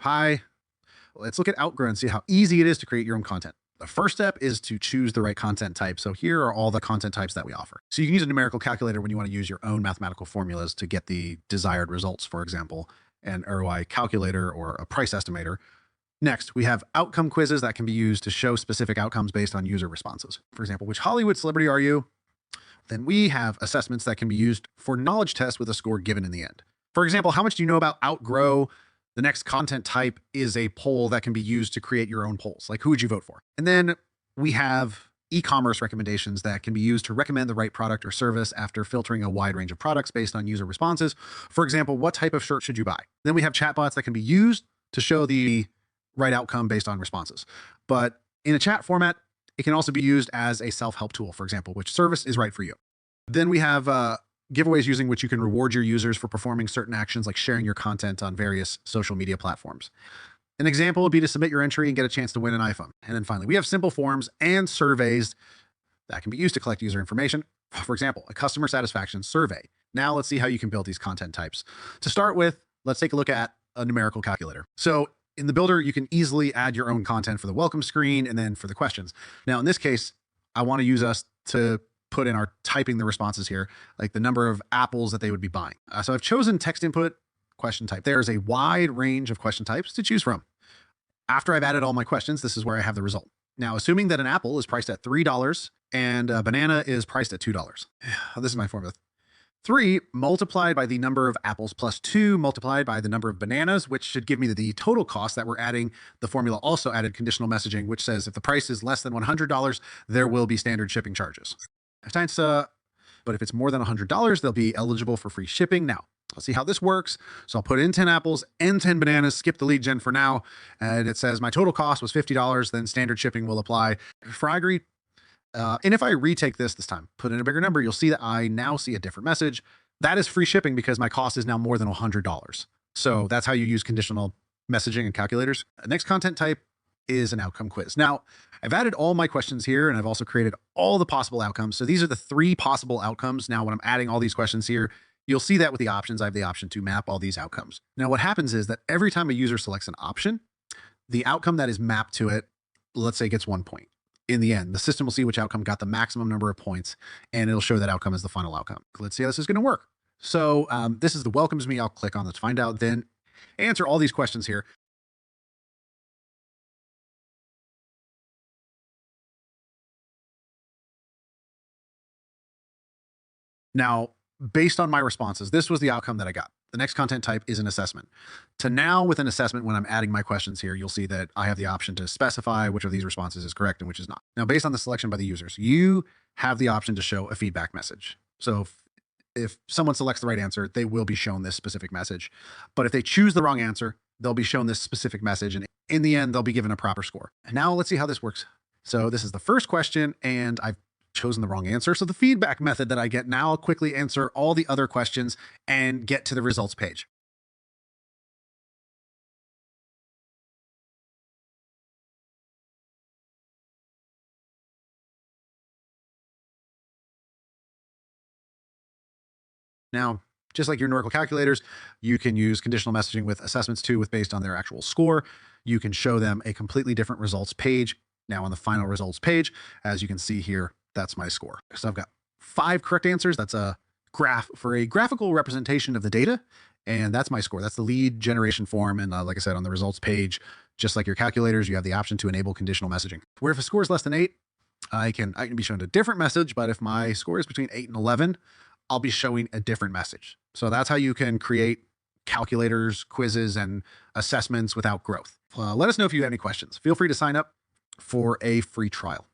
Hi, let's look at Outgrow and see how easy it is to create your own content. The first step is to choose the right content type. So here are all the content types that we offer. So you can use a numerical calculator when you want to use your own mathematical formulas to get the desired results, for example, an ROI calculator or a price estimator. Next, we have outcome quizzes that can be used to show specific outcomes based on user responses. For example, which Hollywood celebrity are you? Then we have assessments that can be used for knowledge tests with a score given in the end. For example, how much do you know about Outgrow? The next content type is a poll that can be used to create your own polls. Like, who would you vote for? And then we have e-commerce recommendations that can be used to recommend the right product or service after filtering a wide range of products based on user responses. For example, what type of shirt should you buy? Then we have chatbots that can be used to show the right outcome based on responses. But in a chat format, it can also be used as a self-help tool, for example, which service is right for you. Then we have giveaways using which you can reward your users for performing certain actions like sharing your content on various social media platforms. An example would be to submit your entry and get a chance to win an iPhone. And then finally, we have simple forms and surveys that can be used to collect user information. For example, a customer satisfaction survey. Now let's see how you can build these content types. To start with, let's take a look at a numerical calculator. So in the builder, you can easily add your own content for the welcome screen and then for the questions. Now in this case, I want to use us to put in our typing the responses here, like the number of apples that they would be buying. So I've chosen text input question type. There's a wide range of question types to choose from. After I've added all my questions, this is where I have the result. Now, assuming that an apple is priced at $3 and a banana is priced at $2. This is my formula. 3 multiplied by the number of apples plus 2 multiplied by the number of bananas, which should give me the total cost that we're adding. The formula also added conditional messaging, which says if the price is less than $100, there will be standard shipping charges. But if it's more than $100, they'll be eligible for free shipping. Now, I'll see how this works. So I'll put in 10 apples and 10 bananas, skip the lead gen for now. And it says my total cost was $50, then standard shipping will apply. If I agree, and if I retake this time, put in a bigger number, you'll see that I now see a different message. That is free shipping because my cost is now more than $100. So that's how you use conditional messaging and calculators. Next content type is an outcome quiz. Now, I've added all my questions here and I've also created all the possible outcomes. So these are the 3 possible outcomes. Now, when I'm adding all these questions here, you'll see that with the options, I have the option to map all these outcomes. Now, what happens is that every time a user selects an option, the outcome that is mapped to it, let's say gets 1 point. In the end, the system will see which outcome got the maximum number of points and it'll show that outcome as the final outcome. Let's see how this is going to work. So this is the welcomes me. I'll click on this to find out, then answer all these questions here. Now, based on my responses, this was the outcome that I got. The next content type is an assessment. To now, with an assessment, when I'm adding my questions here, you'll see that I have the option to specify which of these responses is correct and which is not. Now, based on the selection by the users, you have the option to show a feedback message. So if someone selects the right answer, they will be shown this specific message. But if they choose the wrong answer, they'll be shown this specific message. And in the end, they'll be given a proper score. And now let's see how this works. So this is the first question, and I've chosen the wrong answer. So the feedback method that I get now, I'll quickly answer all the other questions and get to the results page. Now, just like your numerical calculators, you can use conditional messaging with assessments too, with based on their actual score. You can show them a completely different results page. Now on the final results page, as you can see here, that's my score. So I've got 5 correct answers. That's a graph for a graphical representation of the data. And that's my score. That's the lead generation form. And like I said, on the results page, just like your calculators, you have the option to enable conditional messaging. Where if a score is less than 8, I can be shown a different message. But if my score is between 8 and 11, I'll be showing a different message. So that's how you can create calculators, quizzes, and assessments without growth. Let us know if you have any questions. Feel free to sign up for a free trial.